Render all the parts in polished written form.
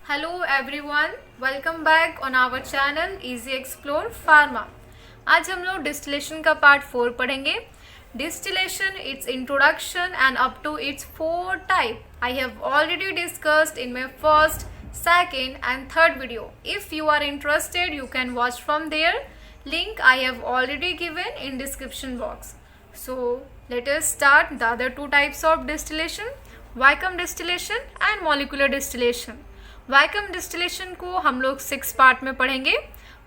Hello everyone, welcome back on our channel easy explore pharma. आज हम लोग distillation का पार्ट 4 पढ़ेंगे। Distillation, its introduction and up to its 4 type I have already discussed in my first, second and third video. If you are interested, you can watch from there. Link I have already given in description box. So let us start the other 2 types of distillation, vacuum distillation and molecular distillation. Vacuum distillation को हम लोग 6 part में पढ़ेंगे: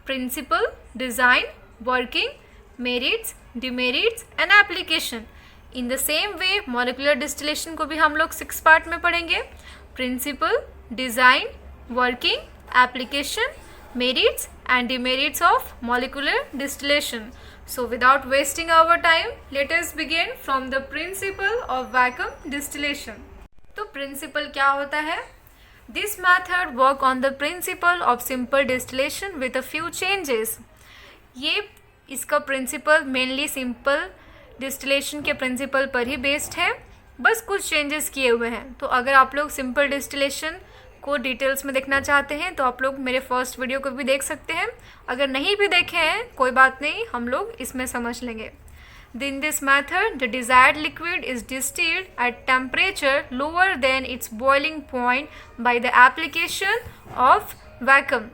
principle, design, working, merits, demerits and application. In the same way molecular distillation को भी हम लोग 6 part में पढ़ेंगे: principle, design, working, application, merits and demerits of molecular distillation. So without wasting our time, let us begin from the principle of vacuum distillation. तो principal क्या होता है? This method work on the principle of simple distillation with a few changes. ये इसका principal mainly simple distillation के principal पर ही based है, बस कुछ चेंजेस किए हुए हैं. तो अगर आप लोग सिंपल डिस्टिलेशन को डिटेल्स में देखना चाहते हैं तो आप लोग मेरे फर्स्ट वीडियो को भी देख सकते हैं. अगर नहीं भी देखे हैं कोई बात नहीं, हम लोग इसमें समझ लेंगे. In this method, the desired liquid is distilled at temperature lower than its boiling point by the application of vacuum.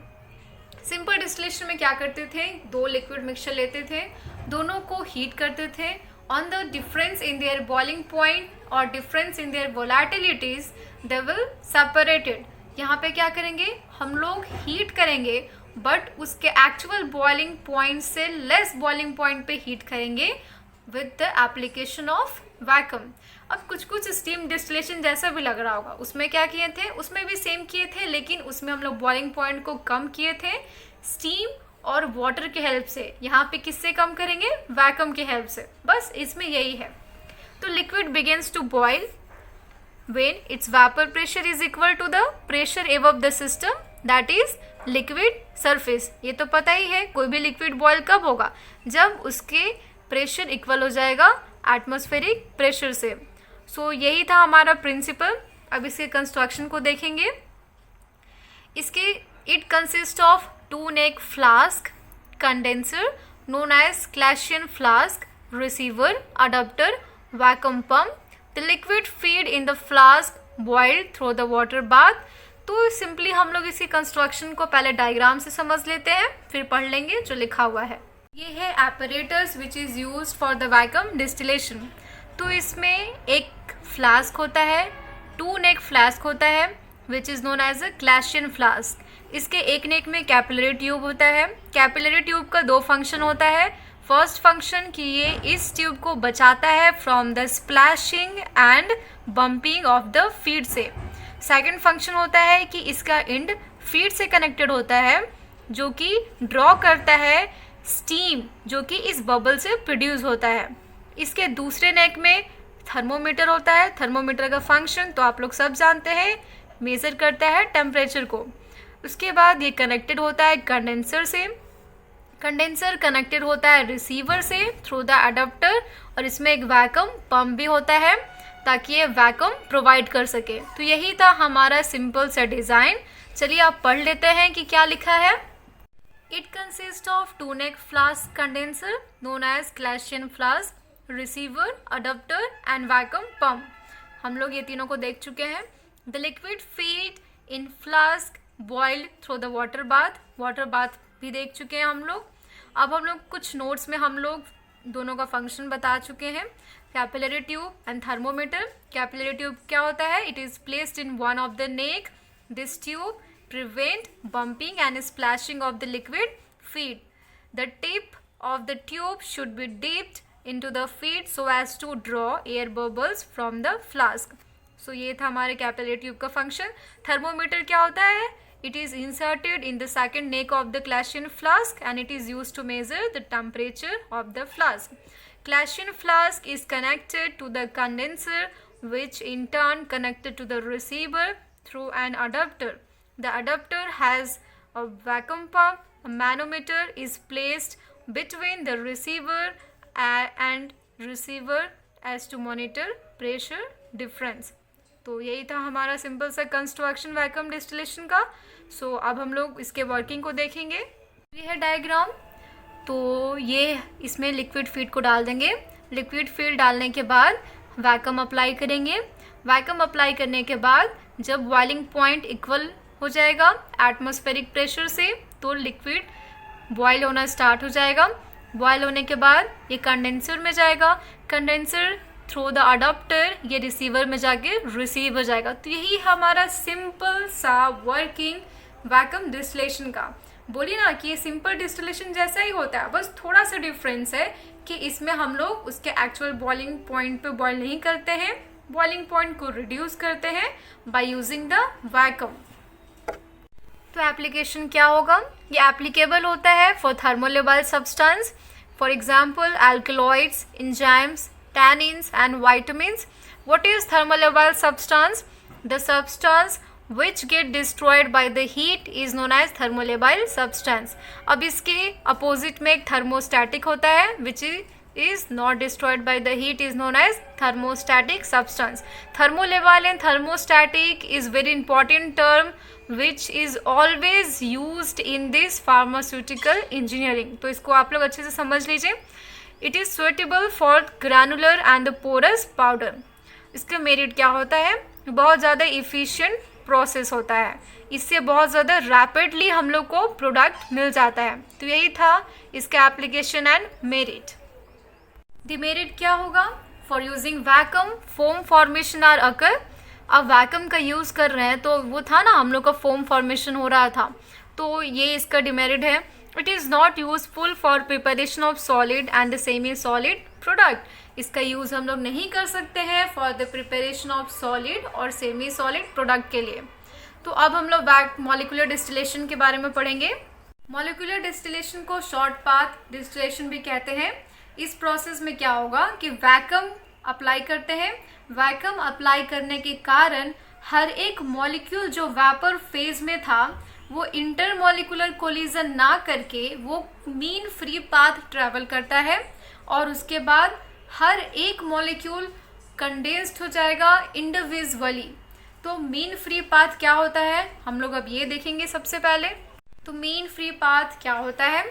Simple distillation में क्या करते थे? 2 लिक्विड मिक्सचर लेते थे, दोनों को हीट करते थे. On the difference in their boiling point और difference in their volatilities they will separated. यहाँ पे क्या करेंगे? हम लोग हीट करेंगे बट उसके एक्चुअल बॉइलिंग पॉइंट से लेस बॉइलिंग पॉइंट पे हीट करेंगे with the application of vacuum. अब कुछ स्टीम डिस्टिलेशन जैसा भी लग रहा होगा, उसमें क्या किए थे? उसमें भी सेम किए थे, लेकिन उसमें हम लोग बॉइलिंग पॉइंट को कम किए थे स्टीम और वाटर के हेल्प से. यहाँ पे किससे कम करेंगे? वैक्यूम के हेल्प से. बस इसमें यही है. तो liquid begins to boil when its vapor pressure is equal to the pressure above the system, that is liquid surface. ये तो पता ही है, कोई भी लिक्विड बॉयल कब होगा? जब उसके प्रेशर इक्वल हो जाएगा एटमॉस्फेरिक प्रेशर से. सो यही था हमारा प्रिंसिपल. अब इसके कंस्ट्रक्शन को देखेंगे. इसके it consist of 2 neck flask, condenser known as Claisen flask, receiver, adapter, vacuum pump. The liquid feed in the flask boiled through the water bath. तो सिंपली हम लोग इसी कंस्ट्रक्शन को पहले डायग्राम से समझ लेते हैं, फिर पढ़ लेंगे जो लिखा हुआ है. ये है apparatus which is used for the vacuum distillation. तो इसमें एक फ्लास्क होता है, 2 नेक फ्लास्क होता है which is known as a Classian flask. इसके एक नेक में कैपिलरी ट्यूब होता है. कैपिलरी ट्यूब का 2 फंक्शन होता है. फर्स्ट फंक्शन कि ये इस ट्यूब को बचाता है from the splashing and bumping of the feed से. सेकेंड फंक्शन होता है कि इसका एंड फीड से कनेक्टेड होता है, जो कि ड्रॉ करता है स्टीम जो कि इस बबल से प्रोड्यूस होता है. इसके दूसरे नेक में थर्मोमीटर होता है. थर्मोमीटर का फंक्शन तो आप लोग सब जानते हैं, मेज़र करता है टेम्परेचर को. उसके बाद ये कनेक्टेड होता है कंडेंसर से. कंडेंसर कनेक्टेड होता है रिसीवर से थ्रू द अडप्टर, और इसमें एक वैक्यूम पंप भी होता है ताकि ये वैक्यूम प्रोवाइड कर सके. तो यही था हमारा सिंपल सा डिज़ाइन. चलिए आप पढ़ लेते हैं कि क्या लिखा है. It consists of 2 neck flask condenser known as Classian flask, receiver, adapter and vacuum pump. हम लोग ये तीनों को देख चुके हैं. The liquid feed in flask boiled through the water bath. Water bath भी देख चुके हैं हम लोग. अब हम लोग कुछ नोट्स में हम लोग दोनों का फंक्शन बता चुके हैं. Capillary tube and thermometer. Capillary tube क्या होता है? It is placed in one of the neck. This tube prevent bumping and splashing of the liquid feed. The tip of the tube should be dipped into the feed so as to draw air bubbles from the flask. So ये था हमारे capillary tube का function. Thermometer क्या होता है? It is inserted in the second neck of the Classian flask and it is used to measure the temperature of the flask. Classian flask is connected to the condenser, which in turn connected to the receiver through an adapter. The adapter has a vacuum pump. A manometer is placed between the receiver and receiver as to monitor pressure difference. तो यही था हमारा simple सा construction vacuum distillation का। सो अब हम लोग इसके वर्किंग को देखेंगे। ये है डायग्राम। तो ये इसमें लिक्विड फीड को डाल देंगे। लिक्विड फीड डालने के बाद वैक्यूम अप्लाई करेंगे। वैक्यूम अप्लाई करने के बाद जब बॉइलिंग पॉइंट इक्वल हो जाएगा एटमॉस्फेरिक प्रेशर से, तो लिक्विड बॉयल होना स्टार्ट हो जाएगा। बॉयल होने के बाद ये कंडेंसर में जाएगा। कंडेंसर थ्रू द अडाप्टर ये रिसीवर में जाके रिसीव हो जाएगा। तो यही हमारा सिंपल सा वर्किंग वैक्यूम डिस्टिलेशन का। बोलिए ना कि ये सिंपल डिस्टिलेशन जैसा ही होता है, बस थोड़ा सा डिफरेंस है कि इसमें हम लोग उसके एक्चुअल बॉइलिंग पॉइंट पे बॉयल नहीं करते हैं, बॉइलिंग पॉइंट को रिड्यूस करते हैं बाय यूजिंग द वैक्यूम। तो एप्लीकेशन क्या होगा? ये एप्लीकेबल होता है for thermolabile substance, for example alkaloids, enzymes, tannins and vitamins. What is thermolabile substance? The substance which get destroyed by the heat is known as thermolabile substance. अब इसके opposite में एक थर्मोस्टैटिक होता है which is not destroyed by the heat is known as thermostatic substance. Thermolabile and thermostatic is very important term which is always used in this pharmaceutical engineering. तो इसको आप लोग अच्छे से समझ लीजिए। It is suitable for granular and the porous powder. इसका merit क्या होता है? बहुत ज़्यादा इफ़िशिएंट प्रोसेस होता है, इससे बहुत ज़्यादा रैपिडली हम लोग को प्रोडक्ट मिल जाता है। तो यही था इसका एप्लीकेशन एंड मेरिट। डिमेरिट क्या होगा? For using vacuum foam formation are occur. अब वैक्यूम का यूज़ कर रहे हैं तो वो था ना हम लोग का फोम फॉर्मेशन हो रहा था, तो ये इसका डिमेरिट है। It is not useful for preparation of solid and semi solid product. इसका यूज़ हम लोग नहीं कर सकते हैं for the preparation of solid और सेमी सॉलिड प्रोडक्ट के लिए। तो अब हम लोग मॉलिक्यूलर डिस्टिलेशन के बारे में पढ़ेंगे। मॉलिक्यूलर डिस्टिलेशन को शॉर्ट पाथ डिस्टिलेशन भी कहते हैं। इस प्रोसेस में क्या होगा कि वैक्यूम अप्लाई करते हैं। वैक्यूम अप्लाई करने के कारण हर एक मॉलिक्यूल जो वेपर फेज में था वो इंटरमॉलिक्यूलर कोलिजन ना करके वो मीन फ्री पाथ ट्रैवल करता है और उसके बाद हर एक मॉलिक्यूल कंडेंस्ड हो जाएगा इंडिविजुअली। तो मीन फ्री पाथ क्या होता है हम लोग अब ये देखेंगे सबसे पहले। तो मीन फ्री पाथ क्या होता है?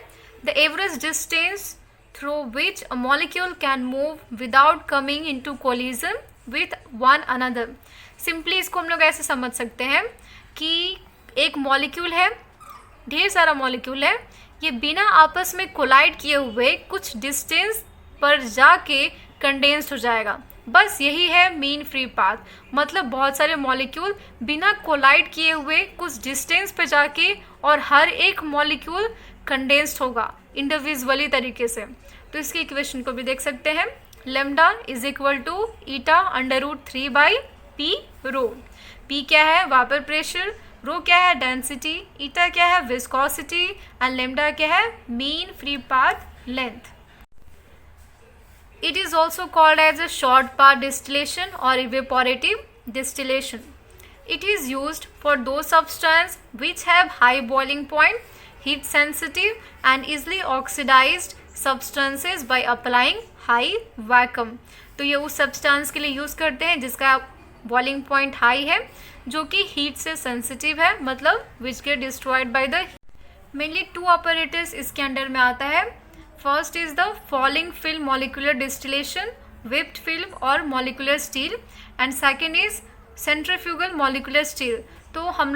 The average distance through which a molecule can move without coming into collision with one another. Simply इसको हम लोग ऐसे समझ सकते हैं कि एक मॉलिक्यूल है, ढेर सारा मॉलिक्यूल है, ये बिना आपस में कोलाइड किए हुए कुछ डिस्टेंस पर जाके कंडेंस्ड हो जाएगा। बस यही है मीन फ्री पाथ। मतलब बहुत सारे मॉलिक्यूल बिना कोलाइड किए हुए कुछ डिस्टेंस पे जाके और हर एक मॉलिक्यूल कंडेंस्ड होगा इंडिविजुअली तरीके से। तो इसकी इक्वेशन को भी देख सकते हैं। Lambda is equal to eta √3 by P rho. P क्या है? वेपर प्रेशर, रो क्या है? डेंसिटी, ईटा क्या है? विस्कोसिटी एंड लेमडा क्या है? Mean free path length. It is also called as a short path distillation or evaporative distillation. It is used for those substances which have high boiling point, heat sensitive and easily oxidized substances by applying high vacuum. तो ये उस substance के लिए use करते हैं जिसका boiling point high है, जो कि हीट से सेंसिटिव है, मतलब which get destroyed by the. Mainly 2 operators इसके अंडर में आता है। First is the falling film molecular distillation, whipped film और molecular still, and second is centrifugal molecular still. तो हम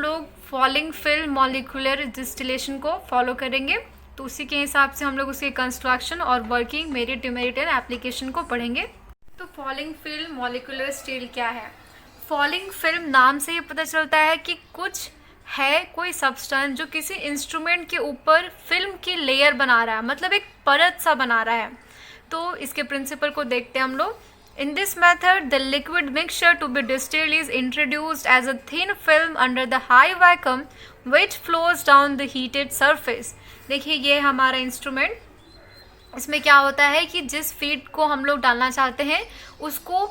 लोग फॉलिंग फिल्म मॉलिक्यूलर डिस्टिलेशन को फॉलो करेंगे। तो उसी के हिसाब से हम लोग उसके कंस्ट्रक्शन और working, merit, demerit and application को पढ़ेंगे। तो फॉलिंग फिल्म मॉलिक्यूलर स्टील क्या है? फॉलिंग फिल्म नाम से ही पता चलता है कि कुछ है कोई सब्सटेंस जो किसी इंस्ट्रूमेंट के ऊपर फिल्म की लेयर बना रहा है, मतलब एक परत सा बना रहा है। तो इसके प्रिंसिपल को देखते हैं हम लोग। In this method, the liquid mixture to be distilled is introduced as a thin film under the high vacuum, which flows down the heated surface. देखिए ये हमारा इंस्ट्रूमेंट, इसमें क्या होता है कि जिस फीड को हम लोग डालना चाहते हैं उसको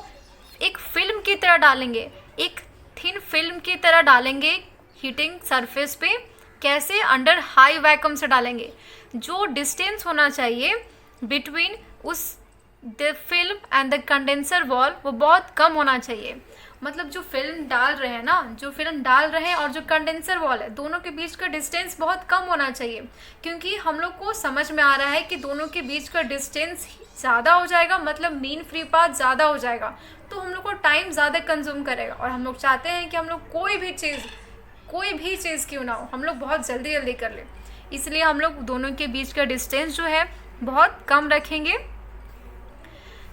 एक फिल्म की तरह डालेंगे, एक थिन फिल्म की तरह डालेंगे हीटिंग सरफेस पे। कैसे? अंडर हाई वैक्यूम से डालेंगे। जो डिस्टेंस होना चाहिए बिटवीन उस the film and the condenser wall वो बहुत कम होना चाहिए। मतलब जो फिल्म डाल रहे हैं ना, जो फिल्म डाल रहे हैं और जो कंडेंसर वॉल है, दोनों के बीच का डिस्टेंस बहुत कम होना चाहिए, क्योंकि हम लोग को समझ में आ रहा है कि दोनों के बीच का डिस्टेंस ज़्यादा हो जाएगा, मतलब मीन फ्री पाथ ज़्यादा हो जाएगा, तो हम लोग को टाइम ज़्यादा कंज्यूम करेगा। और हम लोग चाहते हैं कि हम लोग कोई भी चीज़ क्यों ना हो, हम लोग बहुत जल्दी जल्दी कर लें, इसलिए हम लोग दोनों के बीच का डिस्टेंस जो है बहुत कम रखेंगे।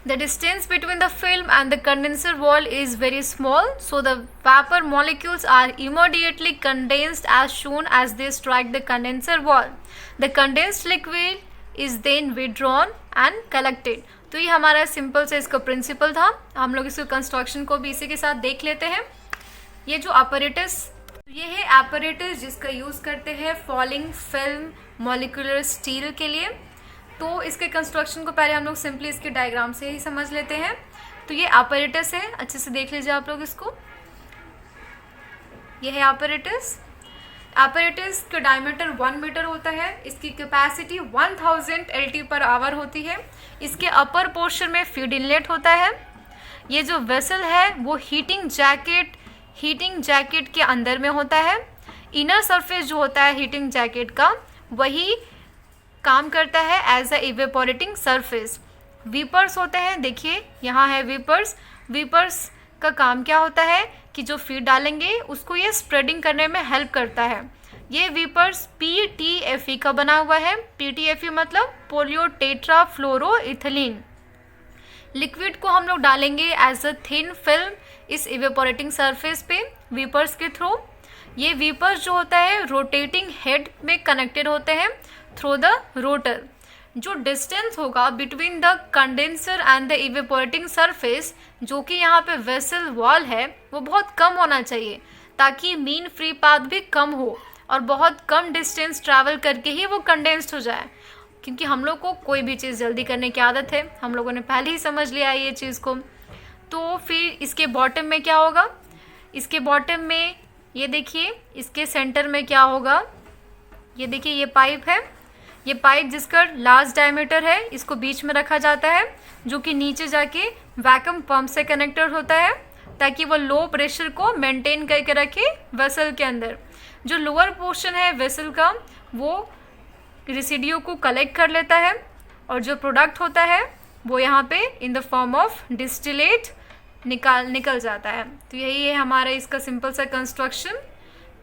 The distance between the film and the condenser wall is very small, so the vapor molecules are immediately condensed as soon as they strike the condenser wall. The condensed liquid is then withdrawn and collected. तो ये हमारा simple से इसका principal था। हम लोग इसको construction को भी इसी के साथ देख लेते हैं। ये जो apparatus, ये है apparatus जिसका यूज़ करते हैं फॉलिंग फिल्म मॉलिक्यूलर स्टील के लिए। तो इसके कंस्ट्रक्शन को पहले हम लोग सिंपली इसके डायग्राम से ही समझ लेते हैं। तो ये apparatus है, अच्छे से देख लीजिए आप लोग इसको। ये है apparatus का डायमीटर 1 मीटर होता है। इसकी कैपेसिटी 1000 LT/आवर होती है। इसके अपर पोर्शन में फीड इनलेट होता है। ये जो वेसल है वो हीटिंग जैकेट के अंदर में होता है। इनर सरफेस जो होता है हीटिंग जैकेट का, वही काम करता है एज अ इवेपोरेटिंग सरफेस। वीपर्स होते हैं, देखिए यहाँ है वीपर्स का काम क्या होता है कि जो फीड डालेंगे उसको ये स्प्रेडिंग करने में हेल्प करता है। ये वीपर्स PTFE का बना हुआ है। PTFE मतलब पोलियो टेट्रा फ्लोरो इथिलीन। लिक्विड को हम लोग डालेंगे एज अ थिन फिल्म इस इवेपोरेटिंग सरफेस पे वीपर्स के थ्रू। ये वीपर्स जो होता है रोटेटिंग हेड में कनेक्टेड होते हैं थ्रू द रोटर। जो डिस्टेंस होगा between the condenser and the evaporating surface, जो कि यहाँ पे वेसल वॉल है, वो बहुत कम होना चाहिए ताकि मीन फ्री पाथ भी कम हो और बहुत कम डिस्टेंस ट्रैवल करके ही वो कंडेंस्ड हो जाए। क्योंकि हम लोग को कोई भी चीज़ जल्दी करने की आदत है, हम लोगों ने पहले ही समझ लिया है ये चीज़ को। तो फिर इसके बॉटम में क्या होगा, इसके बॉटम में ये देखिए इसके सेंटर में क्या होगा, ये देखिए ये पाइप है। ये पाइप जिसका लार्ज डायमीटर है, इसको बीच में रखा जाता है, जो कि नीचे जाके वैक्यूम पंप से कनेक्टेड होता है ताकि वो लो प्रेशर को मेंटेन करके रखे वेसल के अंदर। जो लोअर पोर्शन है वेसल का, वो रेसिड्यू को कलेक्ट कर लेता है और जो प्रोडक्ट होता है वो यहाँ पे in the form of distillate निकल जाता है। तो यही है हमारा इसका सिंपल सा कंस्ट्रक्शन।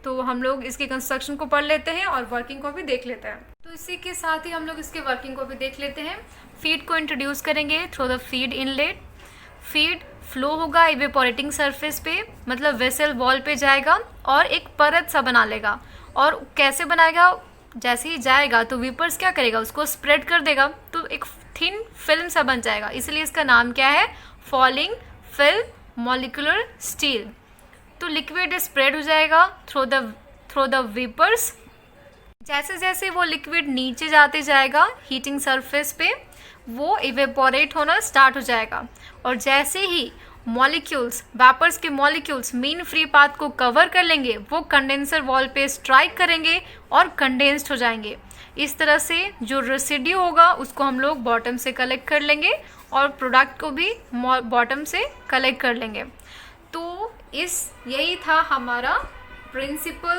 तो हम लोग इसके कंस्ट्रक्शन को पढ़ लेते हैं और वर्किंग को भी देख लेते हैं। तो इसी के साथ ही हम लोग इसके वर्किंग को भी देख लेते हैं। फीड को इंट्रोड्यूस करेंगे through the feed inlet. Feed flow होगा इवेपोरेटिंग सरफेस पे, मतलब वेसल वॉल पे जाएगा और एक परत सा बना लेगा। और कैसे बनाएगा, जैसे ही जाएगा तो वीपर्स क्या करेगा, उसको स्प्रेड कर देगा, तो एक थिन फिल्म सा बन जाएगा। इसलिए इसका नाम क्या है, फॉलिंग फिल्म मॉलिक्यूलर स्टील। तो लिक्विड स्प्रेड हो जाएगा थ्रू द वीपर्स। जैसे जैसे वो लिक्विड नीचे जाते जाएगा हीटिंग सरफेस पे, वो इवेपोरेट होना स्टार्ट हो जाएगा। और जैसे ही मॉलिक्यूल्स, वेपर्स के मॉलिक्यूल्स मीन फ्री पाथ को कवर कर लेंगे, वो कंडेंसर वॉल पे स्ट्राइक करेंगे और कंडेंस्ड हो जाएंगे। इस तरह से जो रेसिड्यू होगा उसको हम लोग बॉटम से कलेक्ट कर लेंगे और प्रोडक्ट को भी बॉटम से कलेक्ट कर लेंगे। तो यही था हमारा principle,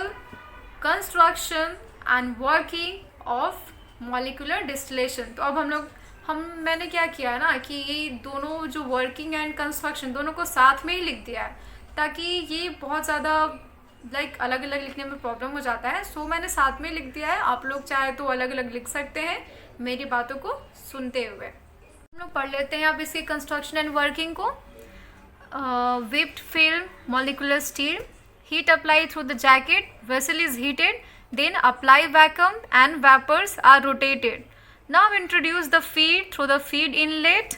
construction and working of molecular distillation. तो अब मैंने क्या किया है ना कि ये दोनों जो वर्किंग एंड कंस्ट्रक्शन दोनों को साथ में ही लिख दिया है, ताकि ये बहुत ज़्यादा अलग अलग लिखने में प्रॉब्लम हो जाता है। सो मैंने साथ में लिख दिया है, आप लोग चाहे तो अलग अलग लिख सकते हैं मेरी बातों को सुनते हुए। हम लोग पढ़ लेते हैं अब इसके कंस्ट्रक्शन एंड वर्किंग को। whipped film molecular steel, heat applied through the jacket, vessel is heated, then apply vacuum and vapors are rotated. Now introduce the feed through the feed inlet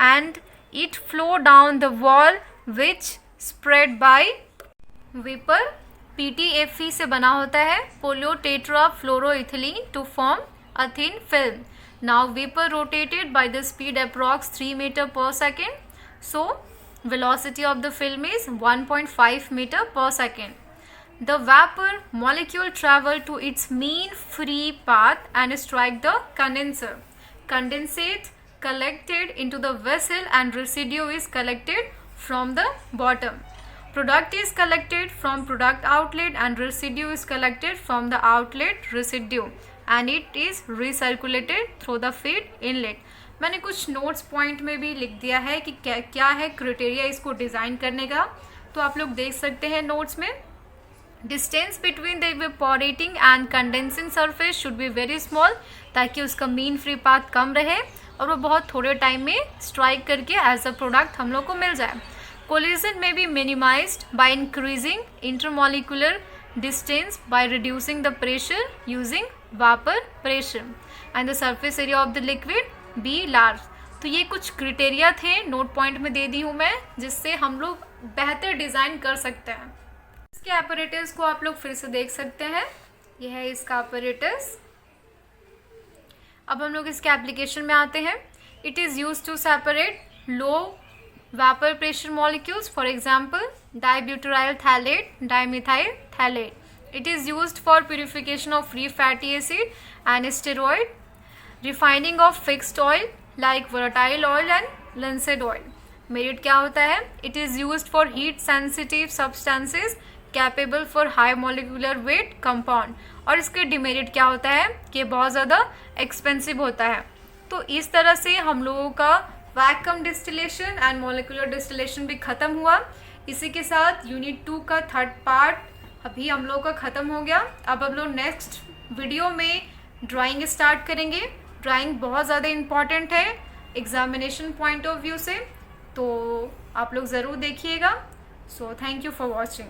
and it flow down the wall which spread by vapor। PTFE से बना होता है polytetrafluoroethylene to form a thin film. Now vapor rotated by the speed approx 3 meter per second. So velocity of the film is 1.5 meter per second. The vapor molecule travel to its mean free path and strike the condenser. Condensate collected into the vessel and residue is collected from the bottom. Product is collected from product outlet and residue is collected from the outlet residue and it is recirculated through the feed inlet. मैंने कुछ notes point में भी लिख दिया है कि क्या है क्राइटेरिया इसको डिज़ाइन करने का, तो आप लोग देख सकते हैं नोट्स में. Distance between the evaporating and condensing surface should be very small, ताकि उसका मीन फ्री पाथ कम रहे और वो बहुत थोड़े टाइम में स्ट्राइक करके एज अ प्रोडक्ट हम लोग को मिल जाए. कोलिजन में be minimised by increasing intermolecular distance by reducing the pressure using vapor pressure and the surface area of the liquid be large. तो ये कुछ क्राइटेरिया थे, नोट पॉइंट में दे दी हूँ मैं, जिससे हम लोग बेहतर डिज़ाइन कर सकते हैं. इसके apparatus को आप लोग फिर से देख सकते हैं. यह है इसका apparatus. अब हम लोग इसके एप्लीकेशन में आते हैं. It is use to separate low vapor pressure molecules, for example dibutyryl phthalate, dimethyl phthalate. It is used for purification of free fatty acid and steroid, refining of fixed oil like volatile oil and linseed oil. Merit क्या होता है? It is used for heat sensitive substances capable for high molecular weight compound. और इसके demerit क्या होता है कि बहुत ज़्यादा एक्सपेंसिव होता है. तो इस तरह से हम लोगों का vacuum distillation and molecular distillation भी ख़त्म हुआ. इसी के साथ यूनिट 2 का थर्ड पार्ट अभी हम लोग का ख़त्म हो गया. अब हम लोग नेक्स्ट वीडियो में ड्राइंग स्टार्ट करेंगे. ड्राइंग बहुत ज़्यादा इम्पॉर्टेंट है एग्जामिनेशन पॉइंट ऑफ व्यू से, तो आप लोग ज़रूर देखिएगा. So thank you for watching.